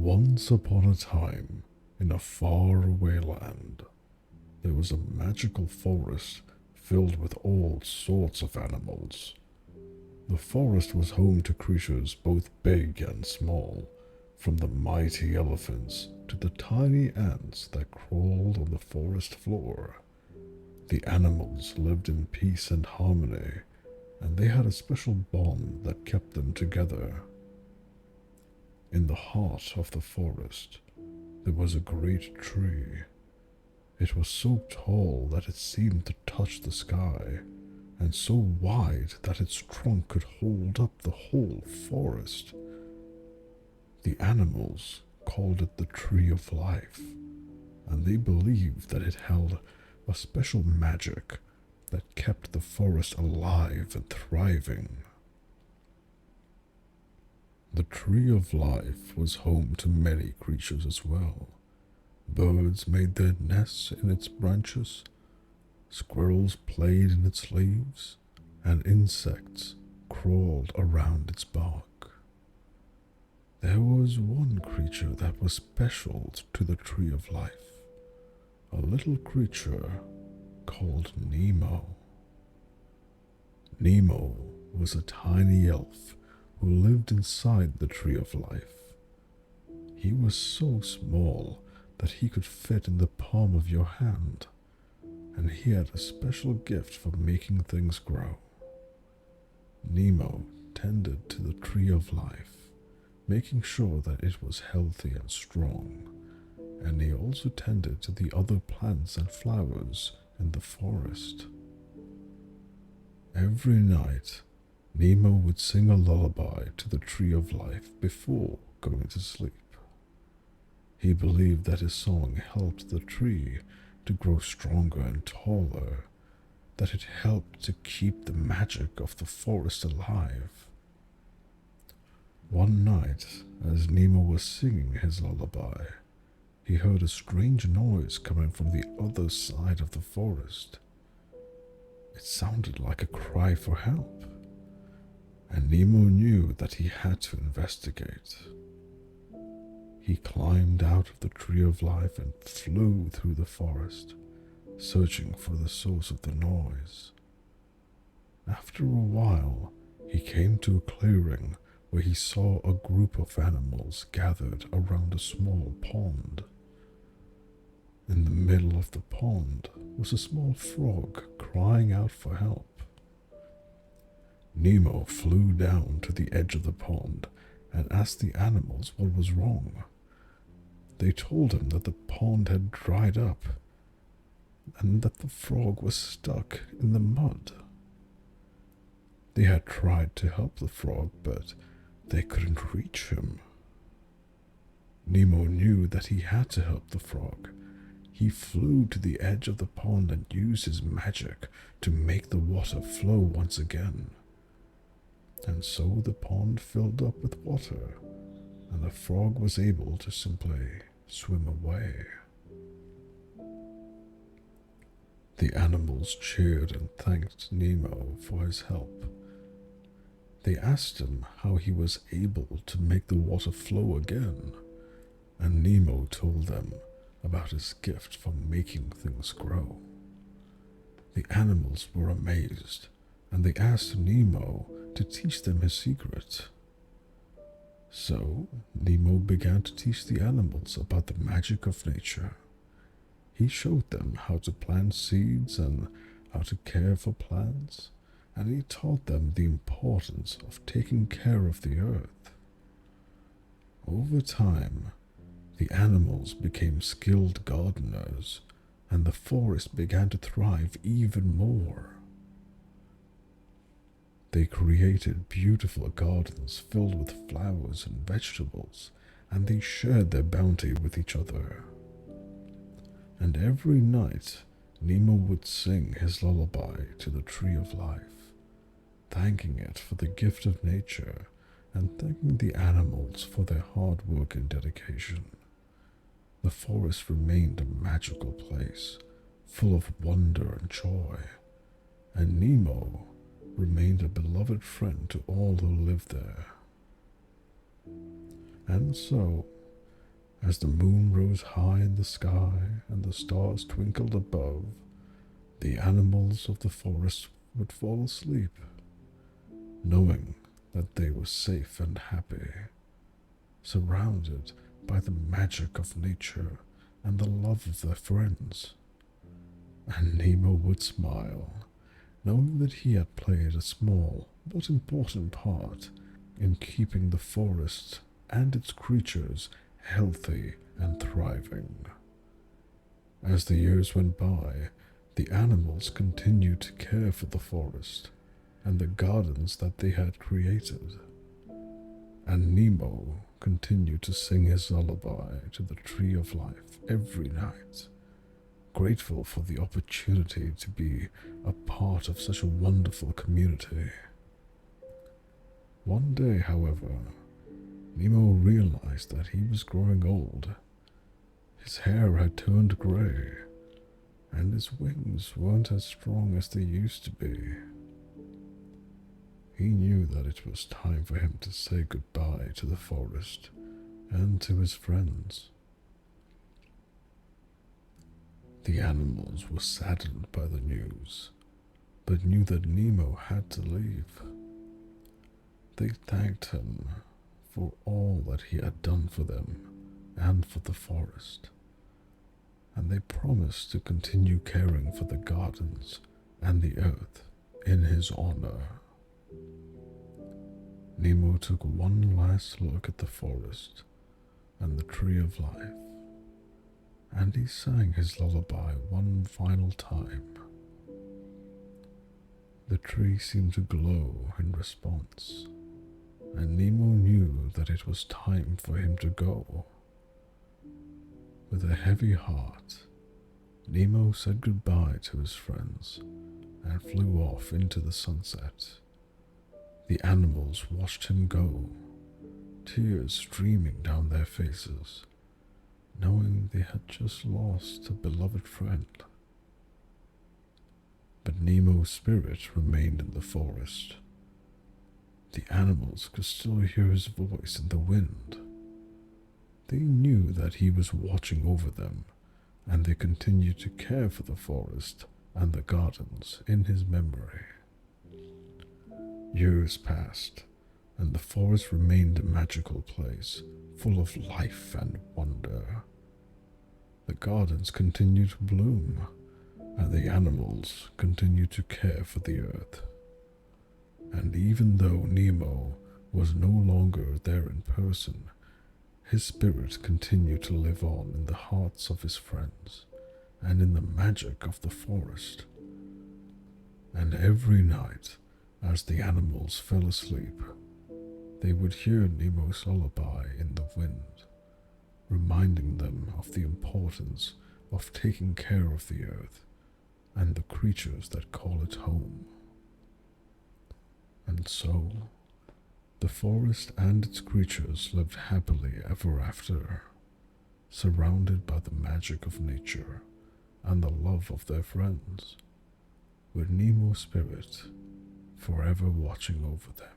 Once upon a time, in a faraway land, there was a magical forest filled with all sorts of animals. The forest was home to creatures both big and small, from the mighty elephants to the tiny ants that crawled on the forest floor. The animals lived in peace and harmony, and they had a special bond that kept them together. In the heart of the forest, there was a great tree. It was so tall that it seemed to touch the sky, and so wide that its trunk could hold up the whole forest. The animals called it the Tree of Life, and they believed that it held a special magic that kept the forest alive and thriving. The Tree of Life was home to many creatures as well. Birds made their nests in its branches, squirrels played in its leaves, and insects crawled around its bark. There was one creature that was special to the Tree of Life, a little creature called Nemo. Nemo was a tiny elf who lived inside the Tree of Life. He was so small that he could fit in the palm of your hand, and he had a special gift for making things grow. Nemo tended to the Tree of Life, making sure that it was healthy and strong, and he also tended to the other plants and flowers in the forest. Every night, Nemo would sing a lullaby to the Tree of Life before going to sleep. He believed that his song helped the tree to grow stronger and taller, that it helped to keep the magic of the forest alive. One night, as Nemo was singing his lullaby, he heard a strange noise coming from the other side of the forest. It sounded like a cry for help, and Nemo knew that he had to investigate. He climbed out of the Tree of Life and flew through the forest, searching for the source of the noise. After a while, he came to a clearing where he saw a group of animals gathered around a small pond. In the middle of the pond was a small frog crying out for help. Nemo flew down to the edge of the pond and asked the animals what was wrong. They told him that the pond had dried up and that the frog was stuck in the mud. They had tried to help the frog, but they couldn't reach him. Nemo knew that he had to help the frog. He flew to the edge of the pond and used his magic to make the water flow once again. And so the pond filled up with water, and the frog was able to simply swim away. The animals cheered and thanked Nemo for his help. They asked him how he was able to make the water flow again, and Nemo told them about his gift for making things grow. The animals were amazed, and they asked Nemo to teach them his secret. So Nemo began to teach the animals about the magic of nature. He showed them how to plant seeds and how to care for plants, and he taught them the importance of taking care of the earth. Over time, the animals became skilled gardeners, and the forest began to thrive even more. They created beautiful gardens filled with flowers and vegetables, and they shared their bounty with each other. And every night, Nemo would sing his lullaby to the Tree of Life, thanking it for the gift of nature and thanking the animals for their hard work and dedication. The forest remained a magical place, full of wonder and joy, and Nemo remained a beloved friend to all who lived there. And so, As the moon rose high in the sky and the stars twinkled above, the animals of the forest would fall asleep, knowing that they were safe and happy, surrounded by the magic of nature and the love of their friends. And Nemo would smile, knowing that he had played a small but important part in keeping the forest and its creatures healthy and thriving. As the years went by, the animals continued to care for the forest and the gardens that they had created. And Nemo continued to sing his lullaby to the Tree of Life every night, grateful for the opportunity to be a part of such a wonderful community. One day, however, Nemo realized that he was growing old. His hair had turned gray, and his wings weren't as strong as they used to be. He knew that it was time for him to say goodbye to the forest and to his friends. The animals were saddened by the news, but knew that Nemo had to leave. They thanked him for all that he had done for them and for the forest, and they promised to continue caring for the gardens and the earth in his honor. Nemo took one last look at the forest and the Tree of Life, and he sang his lullaby one final time. The tree seemed to glow in response, and Nemo knew that it was time for him to go. With a heavy heart, Nemo said goodbye to his friends and flew off into the sunset. The animals watched him go, tears streaming down their faces, knowing they had just lost a beloved friend. But Nemo's spirit remained in the forest. The animals could still hear his voice in the wind. They knew that he was watching over them, and they continued to care for the forest and the gardens in his memory. Years passed, and the forest remained a magical place, full of life and wonder. The gardens continued to bloom, and the animals continued to care for the earth. And even though Nemo was no longer there in person, his spirit continued to live on in the hearts of his friends and in the magic of the forest. And every night, as the animals fell asleep, they would hear Nemo's lullaby in the wind, reminding them of the importance of taking care of the earth and the creatures that call it home. And so, the forest and its creatures lived happily ever after, surrounded by the magic of nature and the love of their friends, with Nemo's spirit forever watching over them.